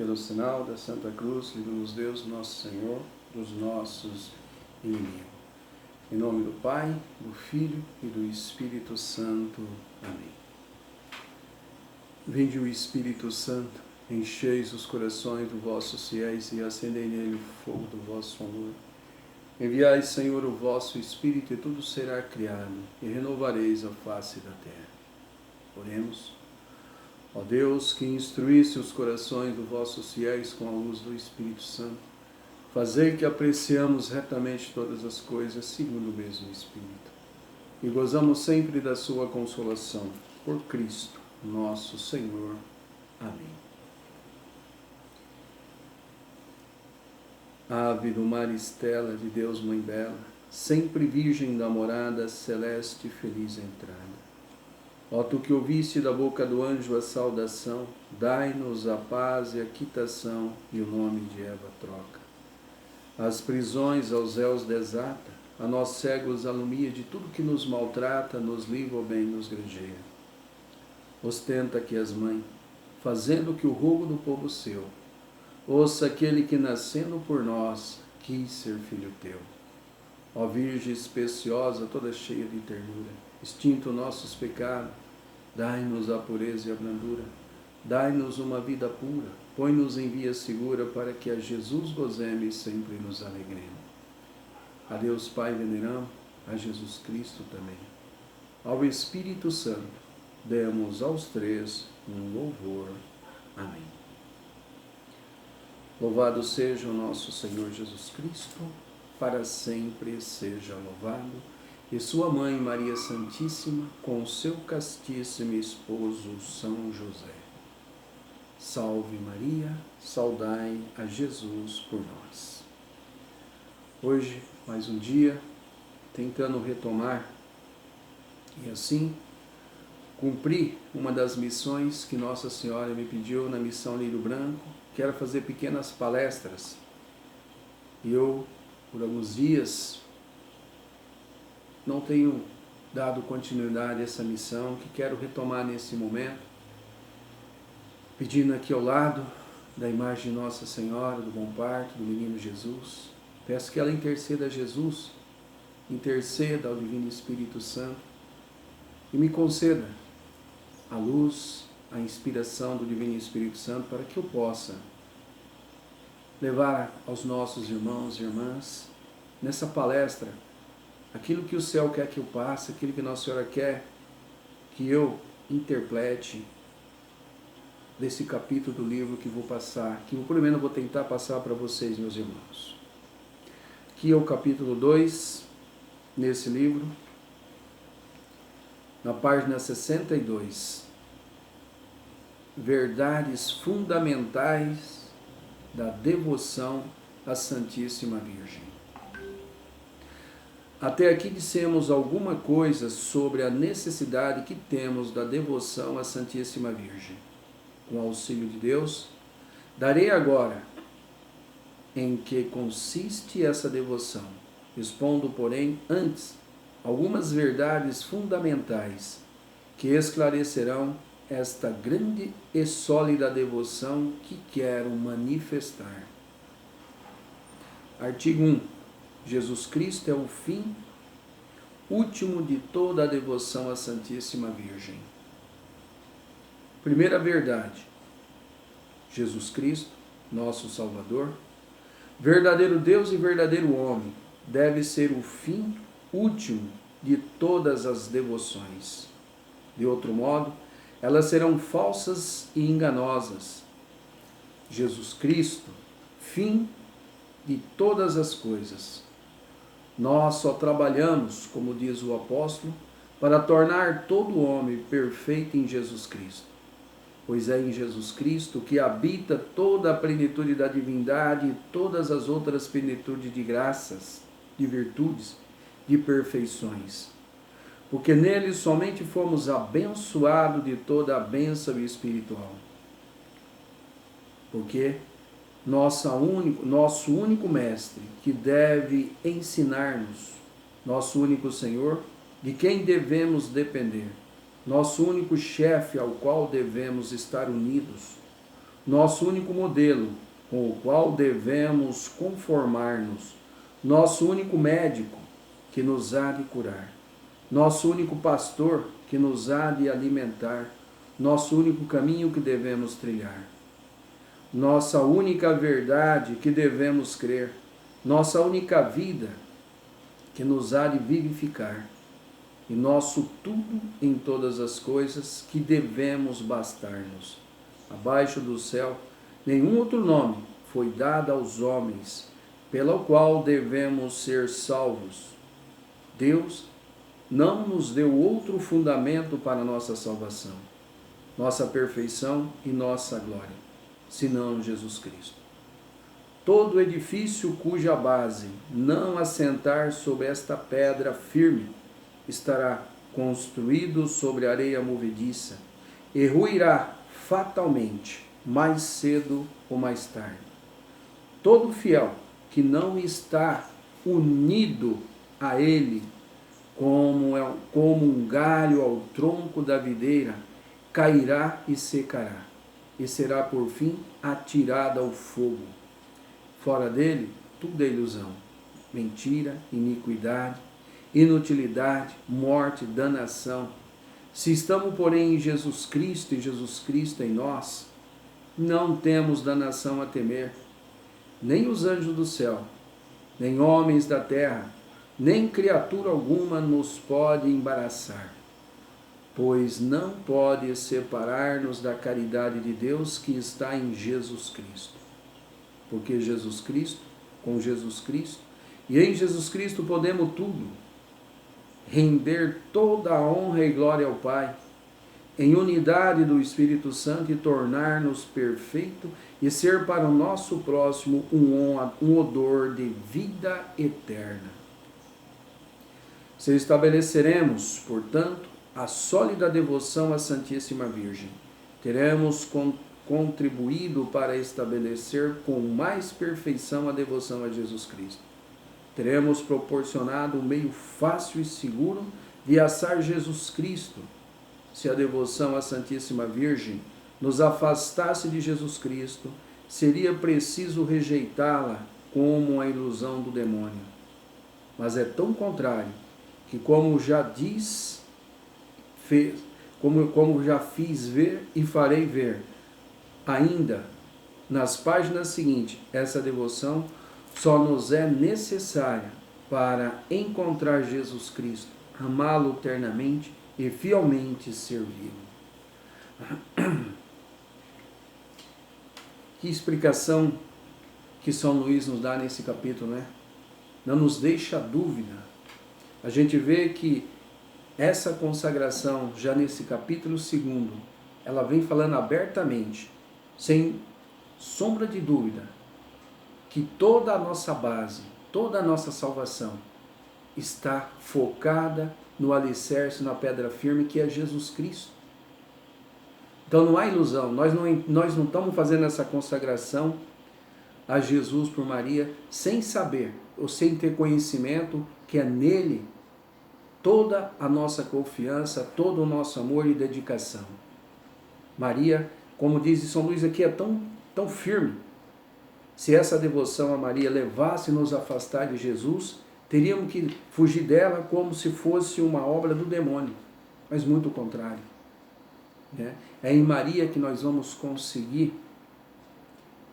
pelo sinal da Santa Cruz, livra-nos Deus, nosso Senhor, dos nossos inimigos. Em nome do Pai, do Filho e do Espírito Santo. Amém. Vinde o Espírito Santo, encheis os corações dos vossos fiéis e acendei nele o fogo do vosso amor. Enviai, Senhor, o vosso Espírito, e tudo será criado, e renovareis a face da terra. Oremos. Ó Deus, que instruísse os corações dos vossos fiéis com a luz do Espírito Santo, fazei que apreciamos retamente todas as coisas segundo o mesmo Espírito, e gozamos sempre da sua consolação. Por Cristo, nosso Senhor. Amém. Ave do mar Estela, de Deus Mãe Bela, sempre virgem da morada celeste e feliz entrada. Ó tu que ouviste da boca do anjo a saudação, dai-nos a paz e a quitação, e o nome de Eva troca. As prisões aos réus desata, a nós cegos alumia, de tudo que nos maltrata, nos livra o bem, nos granjeia. Ostenta que és mãe, fazendo que o rogo do povo seu, ouça aquele que nascendo por nós, quis ser filho teu. Ó Virgem especiosa, toda cheia de ternura, extinto nossos pecados, dai-nos a pureza e a brandura, dai-nos uma vida pura, põe-nos em via segura, para que a Jesus gozemos e sempre nos alegremos. A Deus Pai veneramos, a Jesus Cristo também. Ao Espírito Santo, demos aos três um louvor. Amém. Louvado seja o nosso Senhor Jesus Cristo, para sempre seja louvado, e sua mãe Maria Santíssima, com seu castíssimo esposo São José. Salve Maria, saudai a Jesus por nós. Hoje, mais um dia, tentando retomar e assim cumprir uma das missões que Nossa Senhora me pediu na missão Lírio Branco, que era fazer pequenas palestras. E eu, por alguns dias, não tenho dado continuidade a essa missão, que quero retomar nesse momento, pedindo aqui ao lado da imagem de Nossa Senhora, do Bom Parto, do Menino Jesus. Peço que ela interceda a Jesus, interceda ao Divino Espírito Santo e me conceda a luz, a inspiração do Divino Espírito Santo, para que eu possa levar aos nossos irmãos e irmãs, nessa palestra, aquilo que o céu quer que eu passe, aquilo que Nossa Senhora quer que eu interprete desse capítulo do livro que vou passar, que eu pelo menos vou tentar passar para vocês, meus irmãos. Aqui é o capítulo 2, nesse livro, na página 62. Verdades fundamentais da devoção à Santíssima Virgem. Até aqui dissemos alguma coisa sobre a necessidade que temos da devoção à Santíssima Virgem. Com o auxílio de Deus, darei agora em que consiste essa devoção. Expondo, porém, antes algumas verdades fundamentais que esclarecerão esta grande e sólida devoção que quero manifestar. Artigo 1. Jesus Cristo é o fim último de toda a devoção à Santíssima Virgem. Primeira verdade: Jesus Cristo, nosso Salvador, verdadeiro Deus e verdadeiro homem, deve ser o fim último de todas as devoções. De outro modo, elas serão falsas e enganosas. Jesus Cristo, fim de todas as coisas. Nós só trabalhamos, como diz o apóstolo, para tornar todo homem perfeito em Jesus Cristo. Pois é em Jesus Cristo que habita toda a plenitude da divindade e todas as outras plenitudes de graças, de virtudes, de perfeições. Porque nele somente fomos abençoados de toda a bênção espiritual. Porque nosso único mestre, que deve ensinar-nos, nosso único Senhor, de quem devemos depender, nosso único chefe ao qual devemos estar unidos, nosso único modelo com o qual devemos conformar-nos, nosso único médico que nos há de curar, nosso único pastor que nos há de alimentar, nosso único caminho que devemos trilhar, nossa única verdade que devemos crer, nossa única vida que nos há de vivificar, e nosso tudo em todas as coisas que devemos bastar-nos. Abaixo do céu, nenhum outro nome foi dado aos homens, pelo qual devemos ser salvos. Deus não nos deu outro fundamento para nossa salvação, nossa perfeição e nossa glória, senão Jesus Cristo. Todo edifício cuja base não assentar sobre esta pedra firme estará construído sobre areia movediça e ruirá fatalmente, mais cedo ou mais tarde. Todo fiel que não está unido a ele, como um galho ao tronco da videira, cairá e secará, e será por fim atirado ao fogo. Fora dele, tudo é ilusão, mentira, iniquidade, inutilidade, morte, danação. Se estamos, porém, em Jesus Cristo e Jesus Cristo em nós, não temos danação a temer, nem os anjos do céu, nem homens da terra, nem criatura alguma nos pode embaraçar, pois não pode separar-nos da caridade de Deus que está em Jesus Cristo. Porque Jesus Cristo, com Jesus Cristo, e em Jesus Cristo podemos tudo, render toda a honra e glória ao Pai, em unidade do Espírito Santo e tornar-nos perfeito e ser para o nosso próximo um odor de vida eterna. Se estabeleceremos, portanto, a sólida devoção à Santíssima Virgem, teremos contribuído para estabelecer com mais perfeição a devoção a Jesus Cristo. Teremos proporcionado um meio fácil e seguro de assar Jesus Cristo. Se a devoção à Santíssima Virgem nos afastasse de Jesus Cristo, seria preciso rejeitá-la como a ilusão do demônio. Mas é tão contrário que, como já fiz ver e farei ver, ainda nas páginas seguintes, essa devoção só nos é necessária para encontrar Jesus Cristo, amá-lo eternamente e fielmente servi-lo. Que explicação que São Luís nos dá nesse capítulo, né? Não nos deixa dúvida. A gente vê que essa consagração, já nesse capítulo 2, ela vem falando abertamente, sem sombra de dúvida, que toda a nossa base, toda a nossa salvação está focada no alicerce, na pedra firme, que é Jesus Cristo. Então não há ilusão, nós não estamos fazendo essa consagração a Jesus por Maria sem saber, ou sem ter conhecimento que é nele toda a nossa confiança, todo o nosso amor e dedicação. Maria, como diz São Luís aqui, é tão firme. Se essa devoção a Maria levasse nos afastar de Jesus, teríamos que fugir dela como se fosse uma obra do demônio, mas muito o contrário. É em Maria que nós vamos conseguir,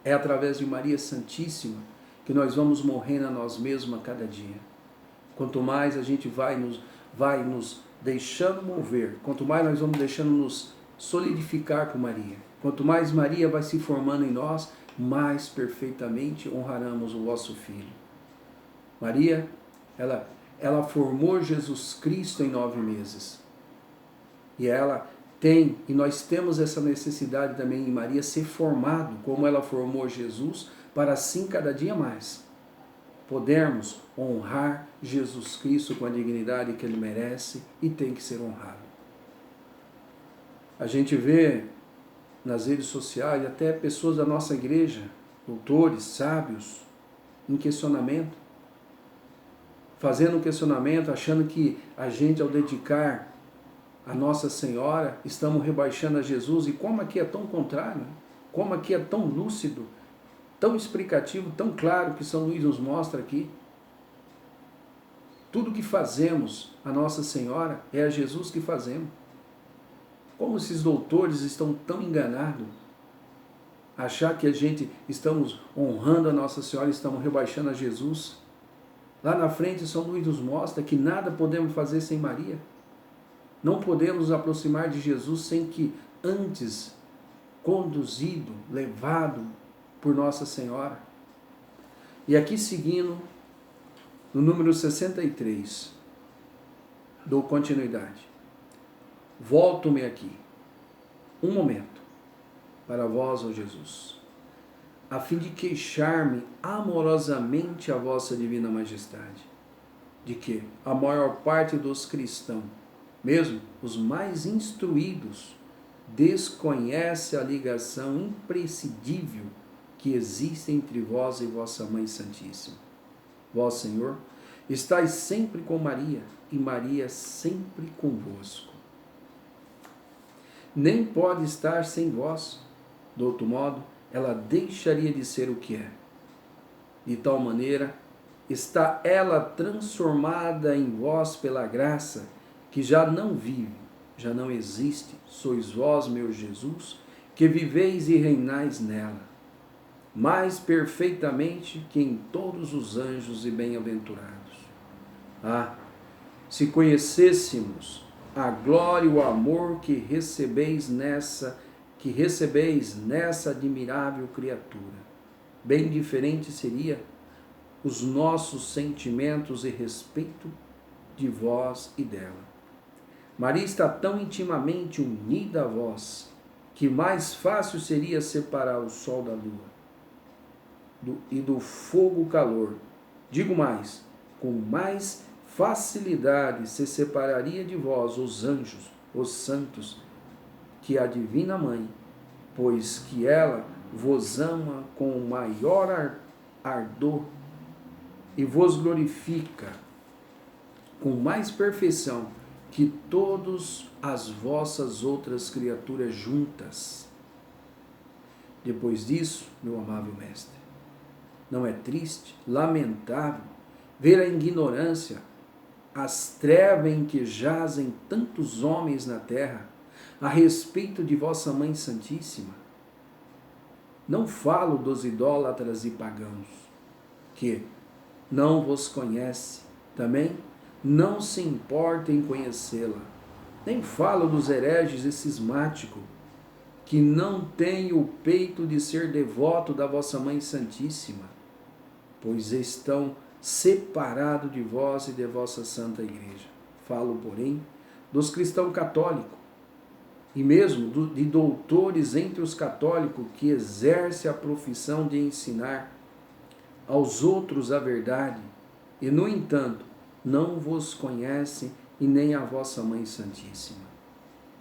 é através de Maria Santíssima que nós vamos morrendo a nós mesmos a cada dia. Quanto mais a gente vai nos deixando mover, quanto mais nós vamos deixando nos solidificar com Maria, quanto mais Maria vai se formando em nós, mais perfeitamente honraremos o vosso Filho. Maria, ela formou Jesus Cristo em 9 meses. E nós temos essa necessidade também em Maria ser formado, como ela formou Jesus, para assim cada dia mais podermos honrar Jesus Cristo com a dignidade que Ele merece e tem que ser honrado. A gente vê nas redes sociais até pessoas da nossa igreja, doutores, sábios, em questionamento, fazendo um questionamento, achando que a gente, ao dedicar a Nossa Senhora, estamos rebaixando a Jesus, e como aqui é tão contrário, como aqui é tão lúcido, tão explicativo, tão claro que São Luís nos mostra aqui. Tudo que fazemos a Nossa Senhora é a Jesus que fazemos. Como esses doutores estão tão enganados, achar que a gente estamos honrando a Nossa Senhora e estamos rebaixando a Jesus. Lá na frente, São Luís nos mostra que nada podemos fazer sem Maria. Não podemos nos aproximar de Jesus sem que antes, conduzido, levado por Nossa Senhora. E aqui seguindo, no número 63, dou continuidade. Volto-me aqui, um momento, para vós, ó Jesus, a fim de queixar-me amorosamente a vossa divina majestade, de que a maior parte dos cristãos, mesmo os mais instruídos, desconhece a ligação imprescindível que existe entre vós e vossa Mãe Santíssima. Vós, Senhor, estáis sempre com Maria, e Maria sempre convosco. Nem pode estar sem vós. De outro modo, ela deixaria de ser o que é. De tal maneira, está ela transformada em vós pela graça, que já não vive, já não existe. Sois vós, meu Jesus, que viveis e reinais nela, mais perfeitamente que em todos os anjos e bem-aventurados. Ah, se conhecêssemos a glória e o amor que recebeis nessa admirável criatura, bem diferente seria os nossos sentimentos e respeito de vós e dela. Maria está tão intimamente unida a vós, que mais fácil seria separar o sol da lua e do fogo o calor. Digo mais, com mais facilidade se separaria de vós os anjos, os santos, que a Divina Mãe, pois que ela vos ama com o maior ardor e vos glorifica com mais perfeição que todas as vossas outras criaturas juntas. Depois disso, meu amável mestre, não é triste, lamentável, ver a ignorância, as trevas em que jazem tantos homens na terra, a respeito de vossa Mãe Santíssima? Não falo dos idólatras e pagãos, que não vos conhece, também não se importa em conhecê-la. Nem falo dos hereges e cismáticos, que não têm o peito de ser devoto da vossa Mãe Santíssima, pois estão separados de vós e de vossa Santa Igreja. Falo, porém, dos cristãos católicos, e mesmo de doutores entre os católicos que exercem a profissão de ensinar aos outros a verdade, e, no entanto, não vos conhecem e nem a vossa Mãe Santíssima,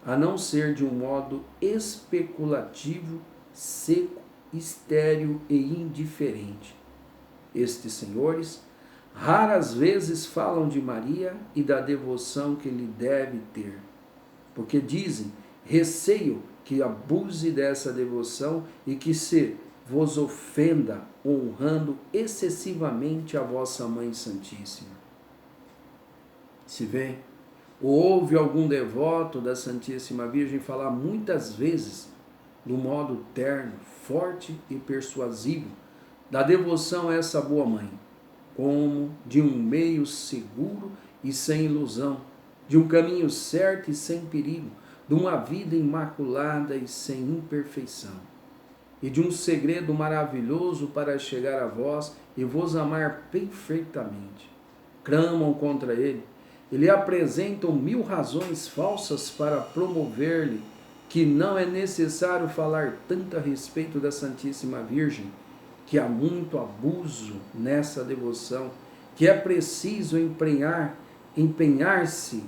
a não ser de um modo especulativo, seco, estéril e indiferente. Estes senhores raras vezes falam de Maria e da devoção que lhe deve ter, porque dizem: receio que abuse dessa devoção e que se vos ofenda, honrando excessivamente a vossa Mãe Santíssima. Se vê, ouve algum devoto da Santíssima Virgem falar muitas vezes, do modo terno, forte e persuasivo, da devoção a essa boa mãe, como de um meio seguro e sem ilusão, de um caminho certo e sem perigo, de uma vida imaculada e sem imperfeição, e de um segredo maravilhoso para chegar a vós e vos amar perfeitamente. Clamam contra ele, e lhe apresentam 1000 razões falsas para promover-lhe que não é necessário falar tanto a respeito da Santíssima Virgem, que há muito abuso nessa devoção, que é preciso empenhar-se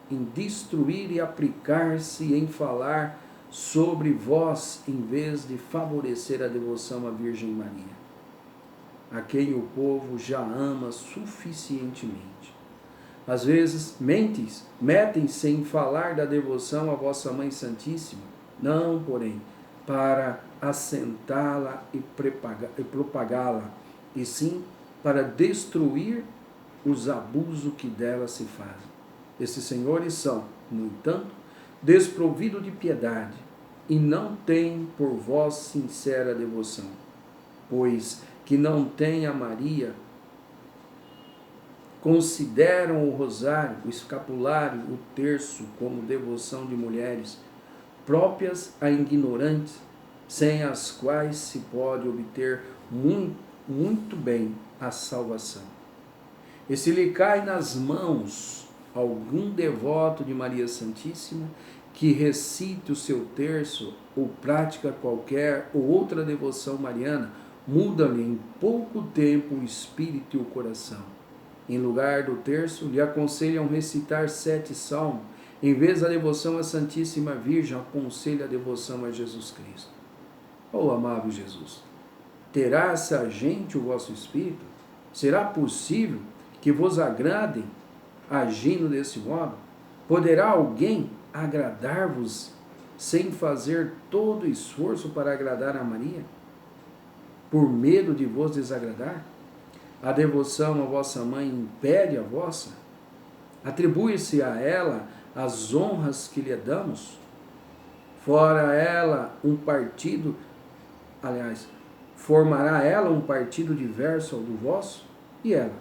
em destruir e aplicar-se em falar sobre vós, em vez de favorecer a devoção à Virgem Maria, a quem o povo já ama suficientemente. Às vezes metem-se em falar da devoção à vossa Mãe Santíssima, não, porém, para assentá-la e propagá-la, e sim para destruir os abusos que dela se fazem. Esses senhores são, no entanto, desprovidos de piedade, e não têm por vós sincera devoção, pois que não têm a Maria, consideram o rosário, o escapulário, o terço como devoção de mulheres, próprias a ignorantes, sem as quais se pode obter muito bem a salvação. E se lhe cai nas mãos algum devoto de Maria Santíssima, que recite o seu terço, ou prática qualquer ou outra devoção mariana, muda-lhe em pouco tempo o espírito e o coração. Em lugar do terço, lhe aconselham recitar 7 salmos. Em vez da devoção à Santíssima Virgem, aconselha a devoção a Jesus Cristo. Ó amável Jesus, terá essa gente o vosso espírito? Será possível que vos agradem agindo desse modo? Poderá alguém agradar-vos sem fazer todo o esforço para agradar a Maria? Por medo de vos desagradar? A devoção à vossa mãe impede a vossa? Atribui-se a ela as honras que lhe damos? Formará ela um partido diverso ao do vosso? E ela,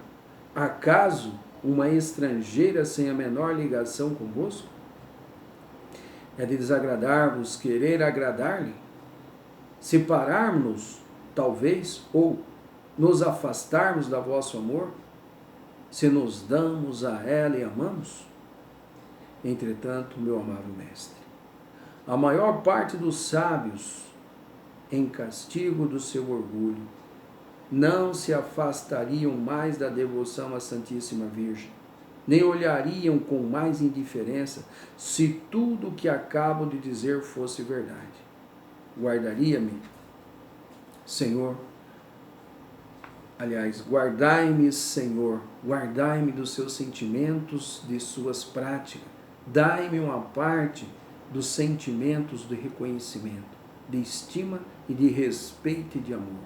acaso uma estrangeira sem a menor ligação convosco? É de desagradar-vos querer agradar-lhe? Separarmos-nos, talvez, ou nos afastarmos da vosso amor, se nos damos a ela e amamos? Entretanto, meu amável Mestre, a maior parte dos sábios, em castigo do seu orgulho, não se afastariam mais da devoção à Santíssima Virgem, nem olhariam com mais indiferença se tudo o que acabo de dizer fosse verdade. Guardai-me, Senhor, guardai-me dos seus sentimentos, de suas práticas, dai-me uma parte dos sentimentos de reconhecimento, de estima e de respeito e de amor,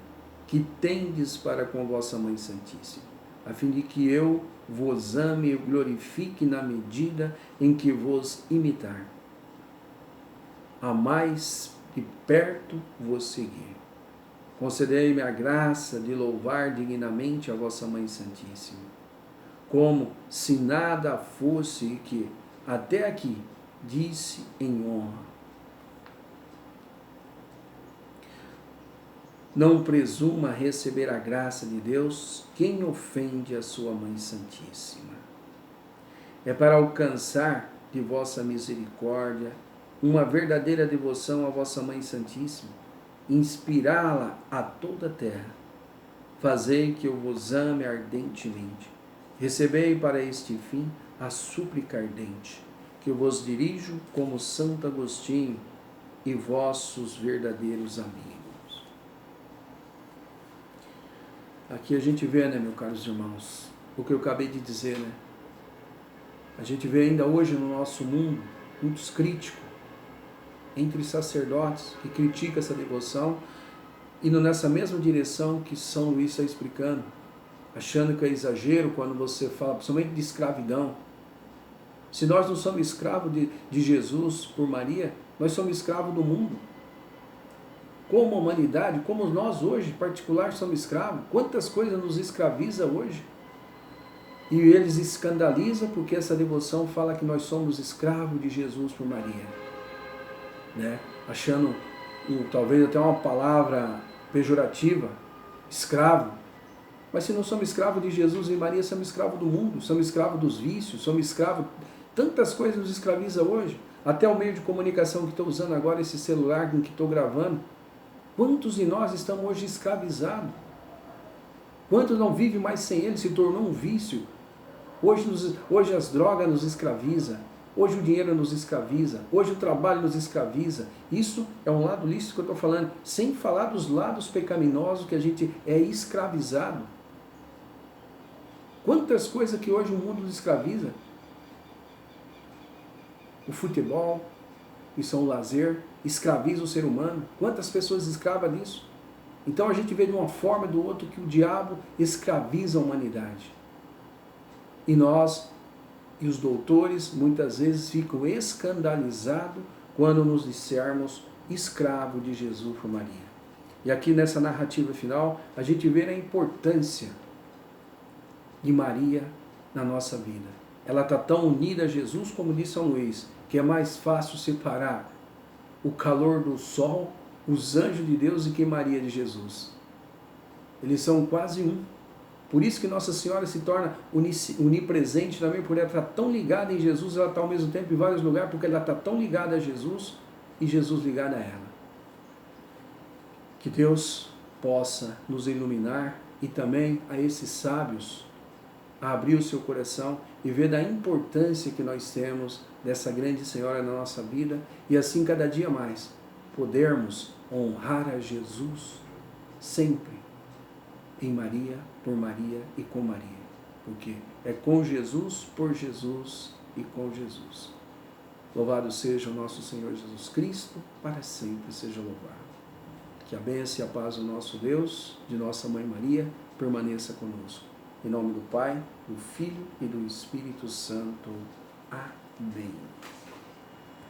que tendes para com vossa Mãe Santíssima, a fim de que eu vos ame e glorifique na medida em que vos imitar, a mais de perto vos seguir. Concedei-me a graça de louvar dignamente a vossa Mãe Santíssima, como se nada fosse e que, até aqui, disse em honra. Não presuma receber a graça de Deus quem ofende a sua Mãe Santíssima. É para alcançar de vossa misericórdia uma verdadeira devoção à vossa Mãe Santíssima, inspirá-la a toda a terra. Fazei que eu vos ame ardentemente. Recebei para este fim a súplica ardente, que eu vos dirijo como Santo Agostinho e vossos verdadeiros amigos. Aqui a gente vê, né, meus caros irmãos, o que eu acabei de dizer, né? A gente vê ainda hoje no nosso mundo muitos críticos entre sacerdotes que criticam essa devoção, indo nessa mesma direção que São Luís está explicando, achando que é exagero quando você fala principalmente de escravidão. Se nós não somos escravos de Jesus por Maria, nós somos escravos do mundo. Como humanidade, como nós hoje, em particular, somos escravos. Quantas coisas nos escraviza hoje? E eles escandalizam porque essa devoção fala que nós somos escravos de Jesus por Maria, né? Achando talvez até uma palavra pejorativa, escravo. Mas se não somos escravos de Jesus e Maria, somos escravos do mundo, somos escravos dos vícios, somos escravos... Tantas coisas nos escraviza hoje. Até o meio de comunicação que estou usando agora, esse celular com que estou gravando. Quantos de nós estamos hoje escravizados? Quantos não vivem mais sem ele? Se tornou um vício. Hoje as drogas nos escravizam. Hoje o dinheiro nos escraviza. Hoje o trabalho nos escraviza. Isso é um lado lícito que eu estou falando. Sem falar dos lados pecaminosos que a gente é escravizado. Quantas coisas que hoje o mundo nos escraviza. O futebol, isso é um lazer. escraviza o ser humano. Quantas pessoas escravas disso? Então a gente vê de uma forma ou do outro que o diabo escraviza a humanidade. E nós, e os doutores, muitas vezes ficam escandalizados quando nos dissermos escravo de Jesus por Maria. E aqui nessa narrativa final, a gente vê a importância de Maria na nossa vida. Ela está tão unida a Jesus, como disse São Luís, que é mais fácil separar o calor do sol, os anjos de Deus e que Maria de Jesus. Eles são quase um. Por isso que Nossa Senhora se torna onipresente também, por ela estar tão ligada em Jesus, ela está ao mesmo tempo em vários lugares, porque ela está tão ligada a Jesus e Jesus ligado a ela. Que Deus possa nos iluminar e também a esses sábios a abrir o seu coração e ver da importância que nós temos dessa grande Senhora na nossa vida e assim cada dia mais podermos honrar a Jesus sempre em Maria, por Maria e com Maria. Porque é com Jesus, por Jesus e com Jesus. Louvado seja o nosso Senhor Jesus Cristo, para sempre seja louvado. Que a bênção e a paz do nosso Deus, de nossa Mãe Maria, permaneça conosco. Em nome do Pai, do Filho e do Espírito Santo. Amém.